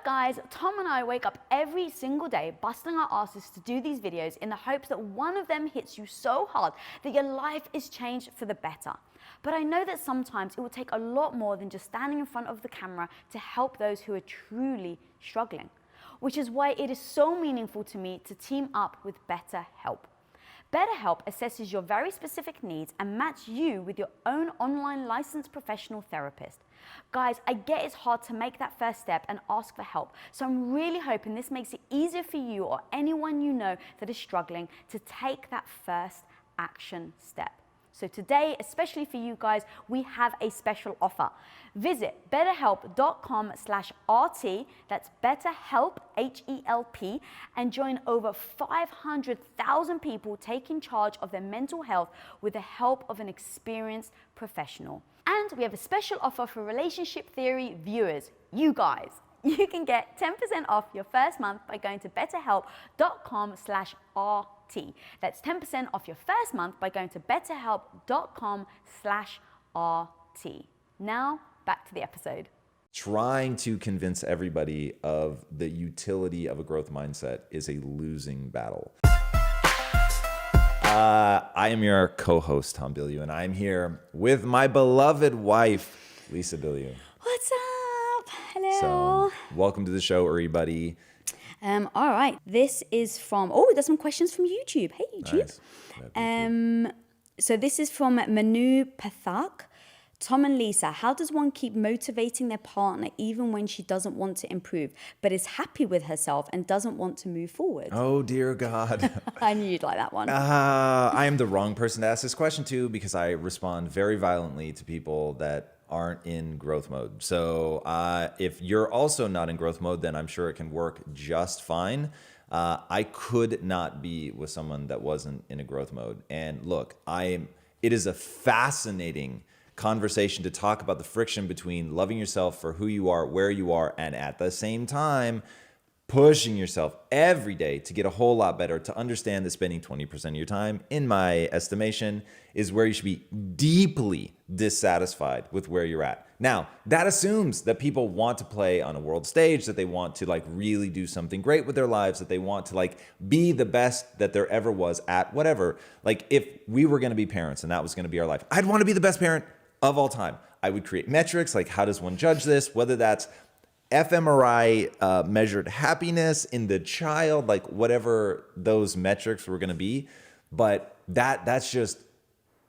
up, guys? Tom and I wake up every single day busting our asses to do these videos in the hopes that one of them hits you so hard that your life is changed for the better. But I know that sometimes it will take a lot more than just standing in front of the camera to help those who are truly struggling, which is why it is so meaningful to me to team up with BetterHelp. BetterHelp assesses your very specific needs and matches you with your own online licensed professional therapist. Guys, I get it's hard to make that first step and ask for help, so I'm really hoping this makes it easier for you or anyone you know that is struggling to take that first action step. So today, especially for you guys, we have a special offer. Visit betterhelp.com/RT, that's BetterHelp, H-E-L-P, and join over 500,000 people taking charge of their mental health with the help of an experienced professional. And we have a special offer for Relationship Theory viewers, you guys. You can get 10% off your first month by going to betterhelp.com/RT. That's 10% off your first month by going to betterhelp.com/RT. Now, back to the episode. Trying to convince everybody of the utility of a growth mindset is a losing battle. I am your co-host, Tom Bilyeu, and I'm here with my beloved wife, Lisa Bilyeu. What's up? Hello. So, welcome to the show, everybody. All right. This is from, there's some questions from YouTube. Hey, YouTube. Nice. So this is from Manu Pathak. Tom and Lisa, how does one keep motivating their partner even when she doesn't want to improve, but is happy with herself and doesn't want to move forward? Oh, dear God. I knew you'd like that one. I am the wrong person to ask this question to because I respond very violently to people that aren't in growth mode. So if you're also not in growth mode, then I'm sure it can work just fine. I could not be with someone that wasn't in a growth mode. And look, it is a fascinating conversation to talk about the friction between loving yourself for who you are, where you are, and at the same time, pushing yourself every day to get a whole lot better, to understand that spending 20% of your time, in my estimation, is where you should be deeply dissatisfied with where you're at. Now, that assumes that people want to play on a world stage, that they want to really do something great with their lives, that they want to be the best that there ever was at whatever. If we were going to be parents and that was going to be our life, I'd want to be the best parent of all time. I would create metrics how does one judge this, whether that's fMRI measured happiness in the child, whatever those metrics were going to be. But that's just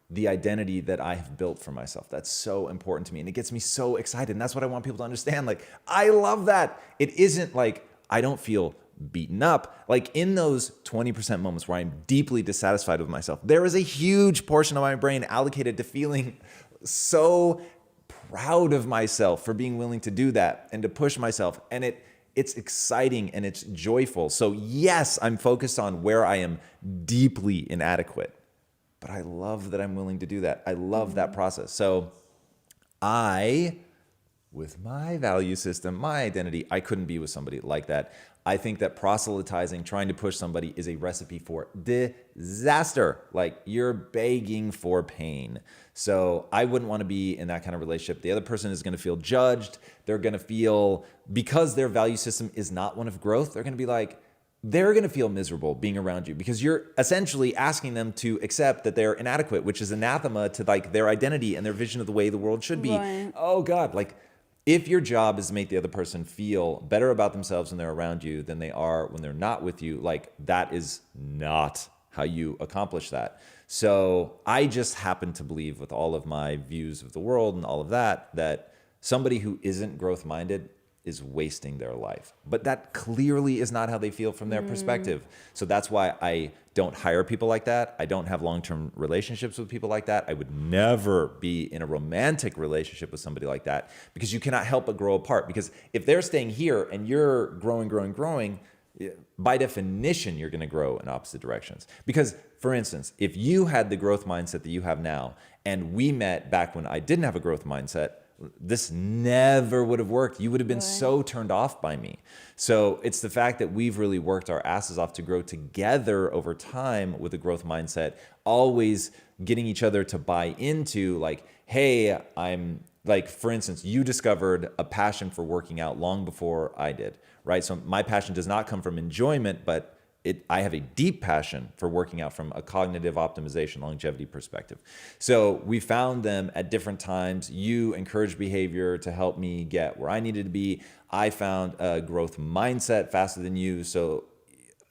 the identity that I have built for myself. That's so important to me. And it gets me so excited. And that's what I want people to understand. I love that. It isn't I don't feel beaten up. In those 20% moments where I'm deeply dissatisfied with myself, there is a huge portion of my brain allocated to feeling so proud of myself for being willing to do that and to push myself. And it's exciting and it's joyful. So yes, I'm focused on where I am deeply inadequate, but I love that I'm willing to do that. I love that process. So with my value system, my identity, I couldn't be with somebody like that. I think that proselytizing, trying to push somebody is a recipe for disaster. You're begging for pain. So I wouldn't want to be in that kind of relationship. The other person is going to feel judged. They're going to feel, because their value system is not one of growth, they're going to be they're going to feel miserable being around you because you're essentially asking them to accept that they're inadequate, which is anathema to their identity and their vision of the way the world should be. Right. Oh God, if your job is to make the other person feel better about themselves when they're around you than they are when they're not with you, that is not how you accomplish that. So I just happen to believe, with all of my views of the world and all of that somebody who isn't growth-minded is wasting their life. But that clearly is not how they feel from their perspective. So that's why I don't hire people like that. I don't have long-term relationships with people like that. I would never be in a romantic relationship with somebody like that because you cannot help but grow apart. Because if they're staying here and you're growing, by definition, you're going to grow in opposite directions. Because, for instance, if you had the growth mindset that you have now and we met back when I didn't have a growth mindset, this never would have worked. You would have been so turned off by me. So it's the fact that we've really worked our asses off to grow together over time with a growth mindset, always getting each other to buy into hey, I'm like, for instance, you discovered a passion for working out long before I did, right? So my passion does not come from enjoyment, but I have a deep passion for working out from a cognitive optimization, longevity perspective. So we found them at different times. You encouraged behavior to help me get where I needed to be. I found a growth mindset faster than you. So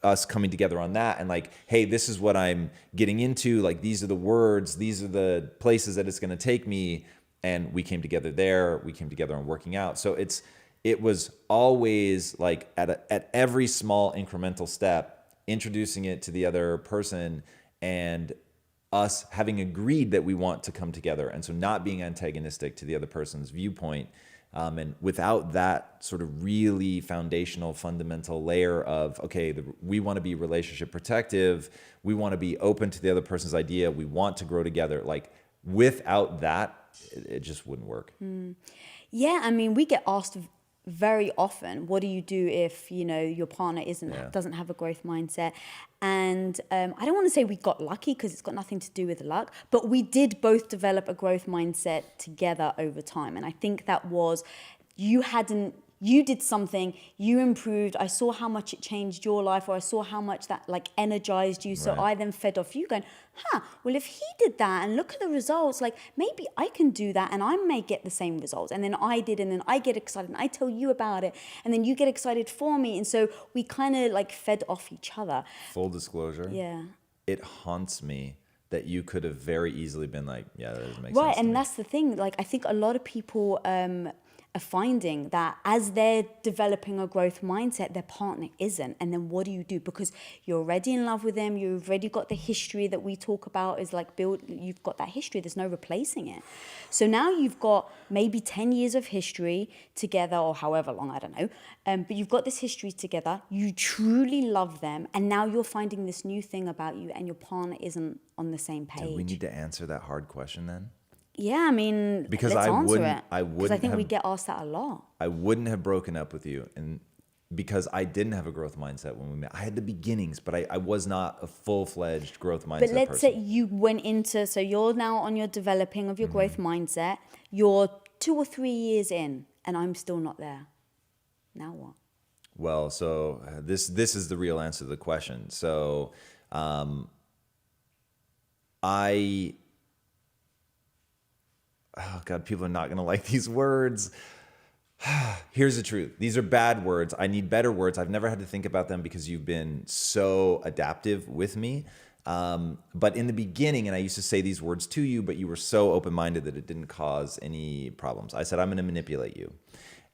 us coming together on that and like, hey, this is what I'm getting into. Like, these are the words, these are the places that it's going to take me. And we came together there. We came together on working out. So it was always like at every small incremental step, introducing it to the other person and us having agreed that we want to come together. And so not being antagonistic to the other person's viewpoint. And without that sort of really foundational, fundamental layer of, okay, we want to be relationship protective. We want to be open to the other person's idea. We want to grow together. Like, without that, it just wouldn't work. Yeah, I mean, we get asked very often, what do you do if, your partner doesn't have a growth mindset? And I don't want to say we got lucky, because it's got nothing to do with luck, but we did both develop a growth mindset together over time. And I think that was, you did something, you improved, I saw how much it changed your life, or I saw how much that like energized you. So Right. I then fed off you going, well, if he did that and look at the results, like maybe I can do that and I may get the same results. And then I did, and then I get excited and I tell you about it, and then you get excited for me. And so we kind of like fed off each other. Full disclosure. Yeah. It haunts me that you could have very easily been like, yeah, that doesn't make sense. Right, to and me. that's the thing. Like, I think a lot of people are finding that as they're developing a growth mindset, their partner isn't. And then what do you do? Because you're already in love with them. You've already got the history that we talk about is like you've got that history. There's no replacing it. So now you've got maybe 10 years of history together, or however long, I don't know. But you've got this history together. You truly love them. And now you're finding this new thing about you, and your partner isn't on the same page. Do we need to answer that hard question then? Yeah, I mean, Because let's I answer wouldn't- it. I Because I wouldn't think we have- get asked that a lot. I wouldn't have broken up with you, and because I didn't have a growth mindset when we met. I had the beginnings, but I was not a full-fledged growth mindset But let's person. say you went into, so you're now on your developing of your growth mindset. You're 2 or 3 years in, and I'm still not there. Now what? Well, so this is the real answer to the question. So oh God, people are not going to like these words. Here's the truth. These are bad words. I need better words. I've never had to think about them because you've been so adaptive with me. But in the beginning, and I used to say these words to you, but you were so open-minded that it didn't cause any problems. I said, I'm going to manipulate you.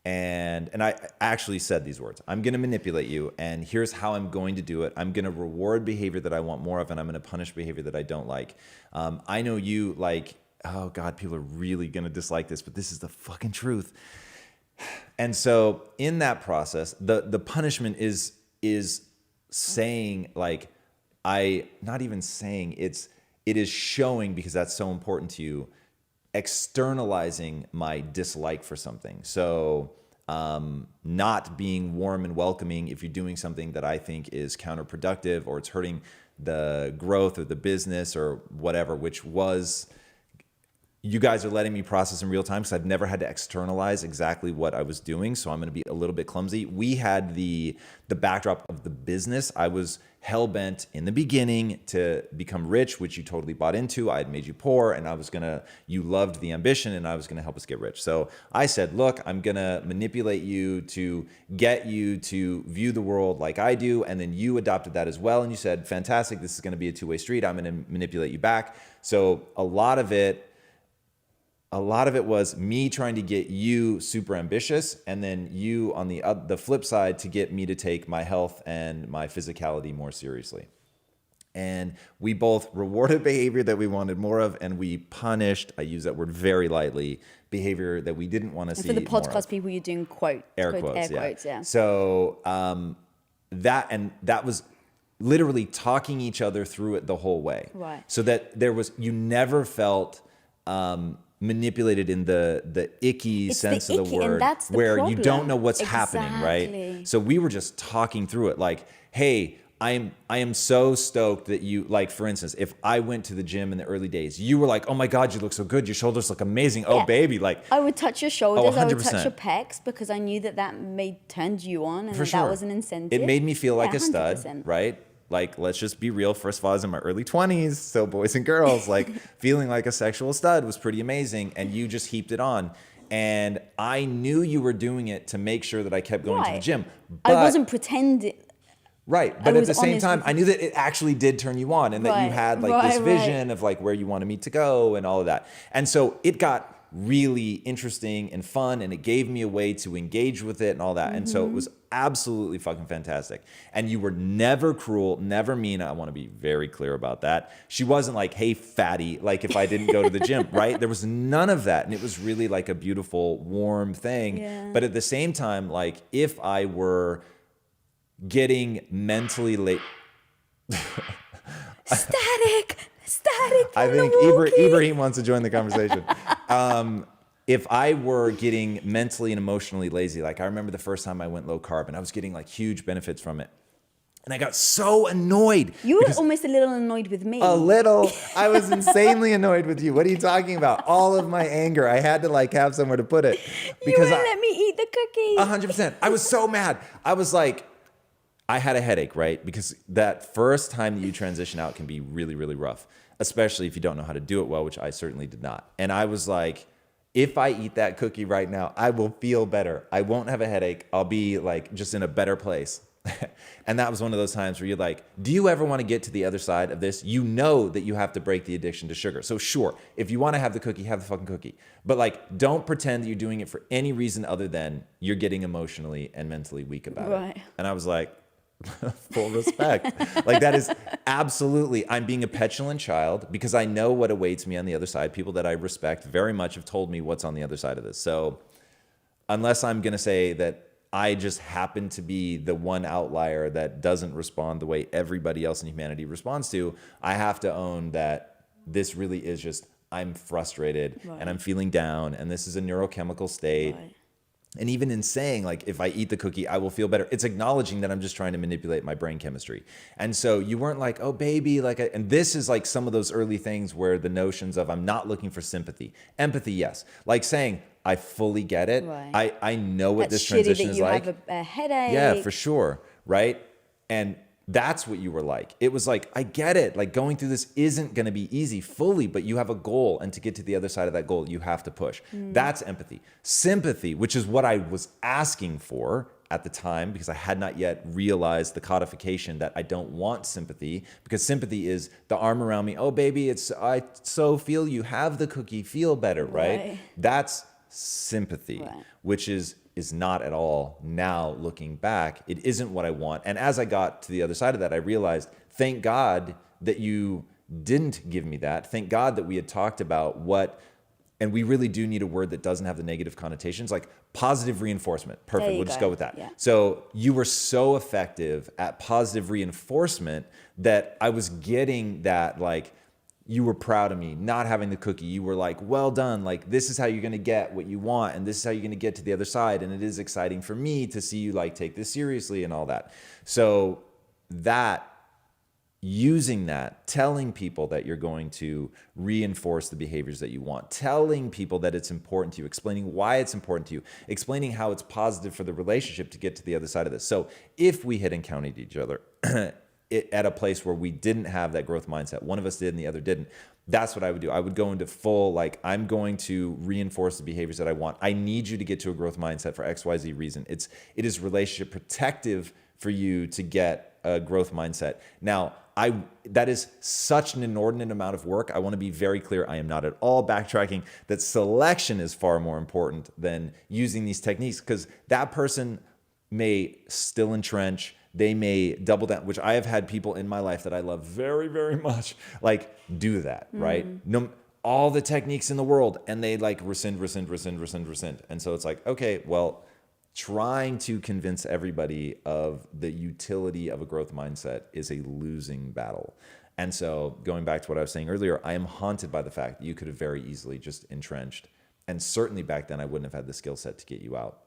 And I actually said these words. I'm going to manipulate you, and here's how I'm going to do it. I'm going to reward behavior that I want more of, and I'm going to punish behavior that I don't like. I know you like, oh God, people are really going to dislike this, but this is the fucking truth. And so in that process, the punishment is saying, like, not even saying, it is showing, because that's so important to you, externalizing my dislike for something. So not being warm and welcoming if you're doing something that I think is counterproductive, or it's hurting the growth or the business or whatever, which was, you guys are letting me process in real time, because I've never had to externalize exactly what I was doing. So I'm going to be a little bit clumsy. We had the backdrop of the business. I was hell-bent in the beginning to become rich, which you totally bought into. I had made you poor, and you loved the ambition, and I was going to help us get rich. So I said, look, I'm going to manipulate you to get you to view the world like I do. And then you adopted that as well. And you said, fantastic, this is going to be a two-way street. I'm going to manipulate you back. So a lot of it was me trying to get you super ambitious, and then you on the flip side to get me to take my health and my physicality more seriously. And we both rewarded behavior that we wanted more of, and we punished, I use that word very lightly, behavior that we didn't want to see And for the more of. podcast people, you're doing Air quotes, yeah. So that was literally talking each other through it the whole way. Right. So that you never felt manipulated in the icky It's sense the of icky, the and word, that's the where you problem. don't know what's happening, right? Exactly. So we were just talking through it, like, hey, I am so stoked that you, like, for instance, if I went to the gym in the early days, you were like, oh my God, you look so good. Your shoulders look amazing. Oh, Yeah. baby. Like, I would touch your oh, shoulders, I would touch 100%. your pecs because I knew that turned you on and For that, that sure. was an incentive. It made me feel like Yeah, a stud, 100%. right? Like, let's just be real. First of all, I was in my early 20s. So, boys and girls, like, feeling like a sexual stud was pretty amazing. And you just heaped it on. And I knew you were doing it to make sure that I kept going to the Right. gym. I But wasn't pretending. right. I But at was the same honest time, with I knew that it actually did turn you on and that you Right, had like this right, vision right. of like where you wanted me to go and all of that. And so it got really interesting and fun and it gave me a way to engage with it and all that. And so it was absolutely fucking fantastic. And you were never cruel, never mean. I want to be very clear about that. She wasn't like, hey, fatty, like if I didn't go to the gym, right? There was none of that. And it was really like a beautiful, warm thing. Yeah. But at the same time, like if I were getting mentally late. Static I from think the walkie. Ibrahim wants to join the conversation. If I were getting mentally and emotionally lazy, like I remember the first time I went low carb and I was getting like huge benefits from it. And I got so annoyed. You were because almost a little annoyed with me. a little, I was insanely annoyed with you. What are you talking about? All of my anger, I had to like have somewhere to put it. You Because wouldn't let me eat the cookie. 100%. I was so mad. I was like, I had a headache, right? Because that first time that you transition out can be really, really rough, especially if you don't know how to do it well, which I certainly did not. And I was like, if I eat that cookie right now, I will feel better. I won't have a headache. I'll be like just in a better place. And that was one of those times where you're like, do you ever want to get to the other side of this? You know that you have to break the addiction to sugar. So sure, if you want to have the cookie, have the fucking cookie. But like, don't pretend that you're doing it for any reason other than you're getting emotionally and mentally weak about Right. it. And I was like, full respect. Like that is absolutely, I'm being a petulant child because I know what awaits me on the other side. People that I respect very much have told me what's on the other side of this. So unless I'm going to say that I just happen to be the one outlier that doesn't respond the way everybody else in humanity responds to, I have to own that this really is just, I'm frustrated and I'm feeling down and this is a neurochemical state. Right. And even in saying like, if I eat the cookie, I will feel better. It's acknowledging that I'm just trying to manipulate my brain chemistry. And so you weren't like, oh baby, like, and this is like some of those early things where the notions of I'm not looking for sympathy, empathy. Yes. Like saying, I fully get it. Right. I know what That's this transition shitty that is you like. have a headache. Yeah, for sure. Right. And that's what you were like. It was like, I get it. Like going through this isn't going to be easy fully, but you have a goal. And to get to the other side of that goal, you have to push. That's empathy. Sympathy, which is what I was asking for at the time because I had not yet realized the codification that I don't want sympathy because sympathy is the arm around me. Oh, baby, I so feel you have the cookie, feel better, right? That's sympathy, which is not at all now looking back. It isn't what I want. And as I got to the other side of that, I realized, thank God that you didn't give me that. Thank God that we had talked about what, and we really do need a word that doesn't have the negative connotations, like positive reinforcement. Perfect. We'll just go with that. Yeah. So you were so effective at positive reinforcement that I was getting that like, you were proud of me not having the cookie. You were like, well done. Like, this is how you're going to get what you want. And this is how you're going to get to the other side. And it is exciting for me to see you like take this seriously and all that. So that using that, telling people that you're going to reinforce the behaviors that you want, telling people that it's important to you, explaining why it's important to you, explaining how it's positive for the relationship to get to the other side of this. So if we had encountered each other at a place where we didn't have that growth mindset, one of us did and the other didn't, that's what I would do. I would go into full, like, I'm going to reinforce the behaviors that I want. I need you to get to a growth mindset for XYZ reason. It is relationship protective for you to get a growth mindset. Now, that is such an inordinate amount of work. I want to be very clear. I am not at all backtracking that selection is far more important than using these techniques, because that person may still entrench. They may double down, which I have had people in my life that I love very, very much, like do that, right? No, all the techniques in the world, and they like rescind. And so it's like, okay, well, trying to convince everybody of the utility of a growth mindset is a losing battle. And so going back to what I was saying earlier, I am haunted by the fact that you could have very easily just entrenched. And certainly back then I wouldn't have had the skill set to get you out.